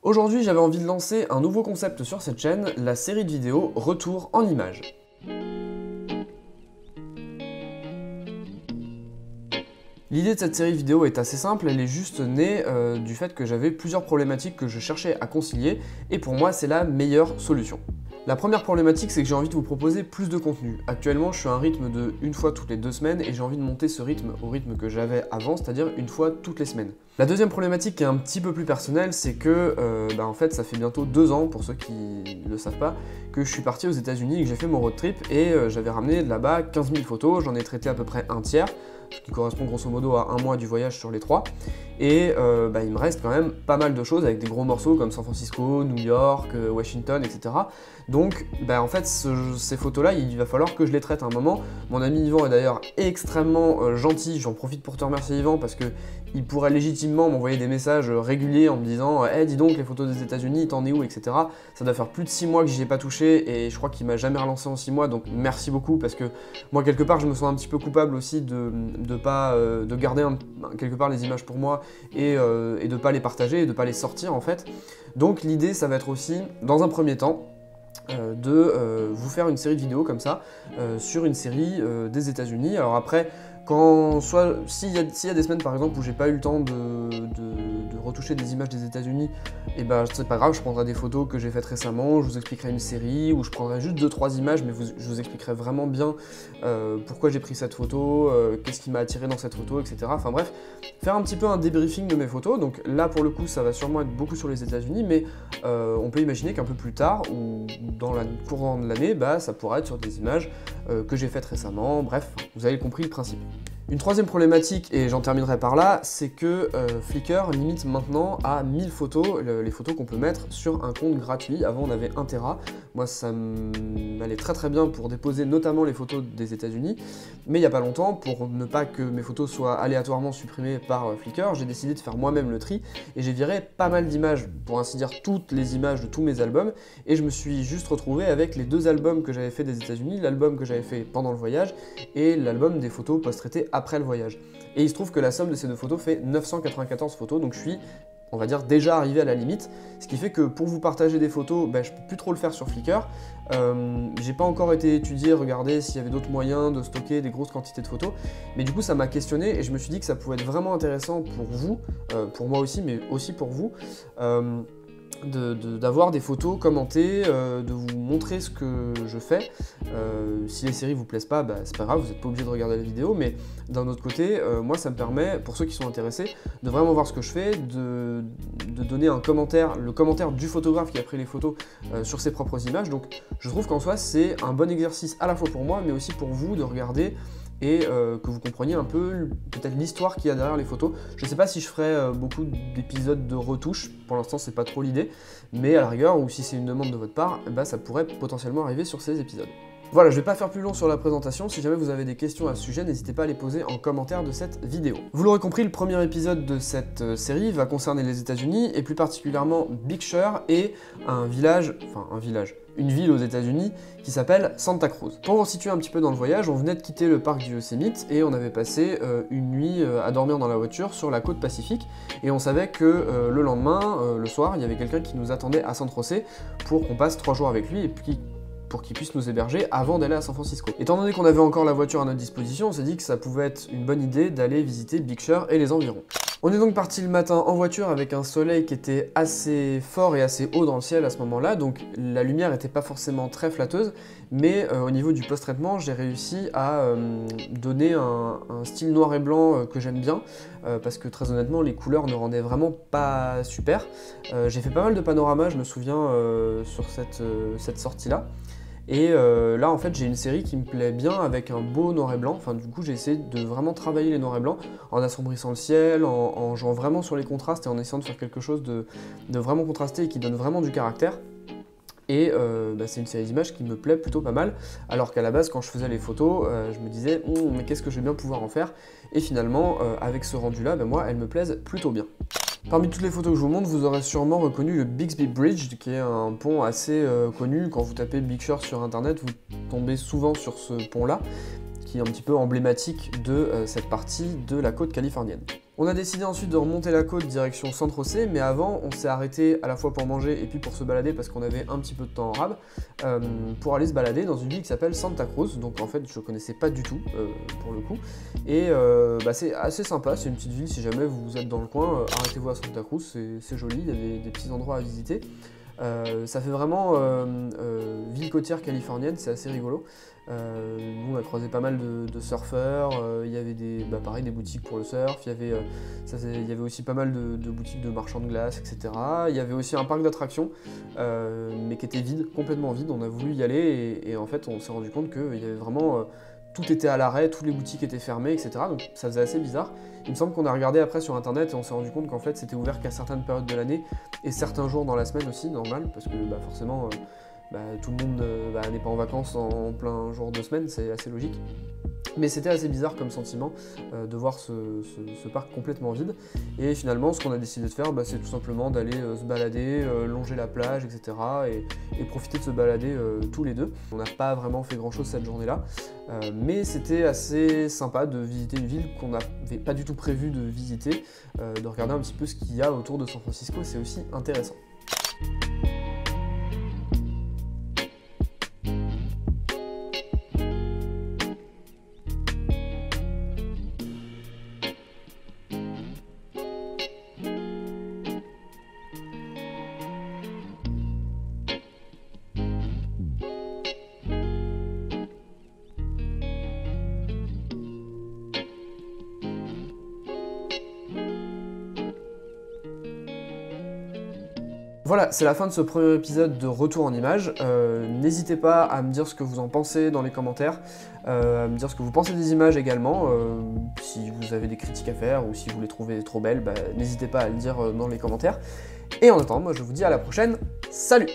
Aujourd'hui, j'avais envie de lancer un nouveau concept sur cette chaîne, la série de vidéos Retour en images. L'idée de cette série vidéo est assez simple, elle est juste née du fait que j'avais plusieurs problématiques que je cherchais à concilier, et pour moi c'est la meilleure solution. La première problématique, c'est que j'ai envie de vous proposer plus de contenu. Actuellement, je suis à un rythme de une fois toutes les 2 semaines et j'ai envie de monter ce rythme au rythme que j'avais avant, c'est-à-dire une fois toutes les semaines. La deuxième problématique qui est un petit peu plus personnelle, c'est que en fait, ça fait bientôt 2 ans, pour ceux qui ne le savent pas, que je suis parti aux États-Unis et que j'ai fait mon road trip et j'avais ramené de là-bas 15 000 photos, j'en ai traité à peu près un tiers, ce qui correspond grosso modo à 1 mois du voyage sur les 3. Et il me reste quand même pas mal de choses avec des gros morceaux comme San Francisco, New York, Washington, etc. Donc en fait ces photos-là, il va falloir que je les traite à un moment. Mon ami Yvan est d'ailleurs extrêmement gentil, j'en profite pour te remercier Yvan parce que il pourrait légitimement m'envoyer des messages réguliers en me disant « Hey, dis donc, les photos des États-Unis, t'en es où etc. » Ça doit faire plus de 6 mois que j'y ai pas touché et je crois qu'il m'a jamais relancé en 6 mois, donc merci beaucoup parce que moi quelque part je me sens un petit peu coupable aussi de garder quelque part les images pour moi et de pas les partager et de pas les sortir en fait. Donc l'idée ça va être aussi, dans un premier temps, de vous faire une série de vidéos comme ça sur une série des États-Unis. Alors après, s'il y a des semaines par exemple où j'ai pas eu le temps de retoucher des images des États-Unis, et c'est pas grave, je prendrai des photos que j'ai faites récemment, je vous expliquerai une série, ou je prendrai juste 2-3 images, mais je vous expliquerai vraiment bien pourquoi j'ai pris cette photo, qu'est-ce qui m'a attiré dans cette photo, etc. Enfin bref, faire un petit peu un débriefing de mes photos. Donc là pour le coup ça va sûrement être beaucoup sur les États-Unis, mais on peut imaginer qu'un peu plus tard, ou dans le courant de l'année, ça pourra être sur des images que j'ai faites récemment. Bref, vous avez compris le principe. Une troisième problématique, et j'en terminerai par là, c'est que Flickr limite maintenant à 1000 photos, les photos qu'on peut mettre sur un compte gratuit. Avant on avait 1 Tera, moi ça m'allait très très bien pour déposer notamment les photos des États-Unis, mais il n'y a pas longtemps, pour ne pas que mes photos soient aléatoirement supprimées par Flickr, j'ai décidé de faire moi-même le tri, et j'ai viré pas mal d'images, pour ainsi dire toutes les images de tous mes albums, et je me suis juste retrouvé avec les 2 albums que j'avais fait des États-Unis, l'album que j'avais fait pendant le voyage, et l'album des photos post-traitées après le voyage. Et il se trouve que la somme de ces 2 photos fait 994 photos, donc je suis, on va dire, déjà arrivé à la limite, ce qui fait que pour vous partager des photos, je peux plus trop le faire sur Flickr. J'ai pas encore été étudié, regarder s'il y avait d'autres moyens de stocker des grosses quantités de photos, mais du coup ça m'a questionné et je me suis dit que ça pouvait être vraiment intéressant pour vous, pour moi aussi, mais aussi pour vous, d'avoir des photos commentées, de vous montrer ce que je fais. Si les séries vous plaisent pas, c'est pas grave, vous n'êtes pas obligé de regarder la vidéo, mais d'un autre côté, moi ça me permet, pour ceux qui sont intéressés, de vraiment voir ce que je fais, de donner un commentaire, le commentaire du photographe qui a pris les photos sur ses propres images. Donc je trouve qu'en soi c'est un bon exercice à la fois pour moi, mais aussi pour vous de regarder et que vous compreniez un peu peut-être l'histoire qu'il y a derrière les photos. Je ne sais pas si je ferai beaucoup d'épisodes de retouches, pour l'instant c'est pas trop l'idée, mais à la rigueur, ou si c'est une demande de votre part, ça pourrait potentiellement arriver sur ces épisodes. Voilà, je vais pas faire plus long sur la présentation, si jamais vous avez des questions à ce sujet, n'hésitez pas à les poser en commentaire de cette vidéo. Vous l'aurez compris, le premier épisode de cette série va concerner les États-Unis, et plus particulièrement Big Sur et une ville aux États-Unis qui s'appelle Santa Cruz. Pour vous situer un petit peu dans le voyage, on venait de quitter le parc du Yosemite et on avait passé une nuit à dormir dans la voiture sur la côte Pacifique, et on savait que le lendemain, le soir, il y avait quelqu'un qui nous attendait à San José pour qu'on passe 3 jours avec lui et puis pour qu'il puisse nous héberger avant d'aller à San Francisco. Étant donné qu'on avait encore la voiture à notre disposition, on s'est dit que ça pouvait être une bonne idée d'aller visiter Big Sur et les environs. On est donc parti le matin en voiture avec un soleil qui était assez fort et assez haut dans le ciel à ce moment-là, donc la lumière n'était pas forcément très flatteuse, mais au niveau du post-traitement, j'ai réussi à donner un style noir et blanc que j'aime bien, parce que très honnêtement, les couleurs ne rendaient vraiment pas super. J'ai fait pas mal de panoramas, je me souviens, sur cette sortie-là. Et là en fait j'ai une série qui me plaît bien avec un beau noir et blanc, enfin du coup j'ai essayé de vraiment travailler les noirs et blancs en assombrissant le ciel, en jouant vraiment sur les contrastes et en essayant de faire quelque chose de vraiment contrasté et qui donne vraiment du caractère. Et c'est une série d'images qui me plaît plutôt pas mal, alors qu'à la base quand je faisais les photos, je me disais mais qu'est-ce que je vais bien pouvoir en faire, et finalement avec ce rendu là, moi elles me plaisent plutôt bien. Parmi toutes les photos que je vous montre, vous aurez sûrement reconnu le Bixby Bridge, qui est un pont assez connu. Quand vous tapez Big Sur sur internet, vous tombez souvent sur ce pont là, qui est un petit peu emblématique de cette partie de la côte californienne. On a décidé ensuite de remonter la côte direction San José, mais avant on s'est arrêté à la fois pour manger et puis pour se balader parce qu'on avait un petit peu de temps en rab, pour aller se balader dans une ville qui s'appelle Santa Cruz, donc en fait je connaissais pas du tout pour le coup, et c'est assez sympa, c'est une petite ville, si jamais vous êtes dans le coin, arrêtez-vous à Santa Cruz, c'est joli, il y a des petits endroits à visiter. Ça fait vraiment ville côtière californienne, c'est assez rigolo. Nous on a croisé pas mal de surfeurs, il y avait pareil, des boutiques pour le surf, il y avait aussi pas mal de boutiques de marchands de glace, etc. Il y avait aussi un parc d'attractions, mais qui était vide, complètement vide, on a voulu y aller et en fait on s'est rendu compte qu'il y avait vraiment... tout était à l'arrêt, toutes les boutiques étaient fermées, etc. Donc ça faisait assez bizarre. Il me semble qu'on a regardé après sur internet et on s'est rendu compte qu'en fait c'était ouvert qu'à certaines périodes de l'année et certains jours dans la semaine aussi, normal, parce que forcément tout le monde n'est pas en vacances en plein jour de semaine, c'est assez logique. Mais c'était assez bizarre comme sentiment de voir ce parc complètement vide. Et finalement, ce qu'on a décidé de faire, c'est tout simplement d'aller se balader, longer la plage, etc. Et profiter de se balader tous les deux. On n'a pas vraiment fait grand chose cette journée-là, mais c'était assez sympa de visiter une ville qu'on n'avait pas du tout prévu de visiter, de regarder un petit peu ce qu'il y a autour de San Francisco, c'est aussi intéressant. Voilà, c'est la fin de ce premier épisode de Retour en images. N'hésitez pas à me dire ce que vous en pensez dans les commentaires, à me dire ce que vous pensez des images également. Si vous avez des critiques à faire ou si vous les trouvez trop belles, n'hésitez pas à le dire dans les commentaires. Et en attendant, moi je vous dis à la prochaine. Salut!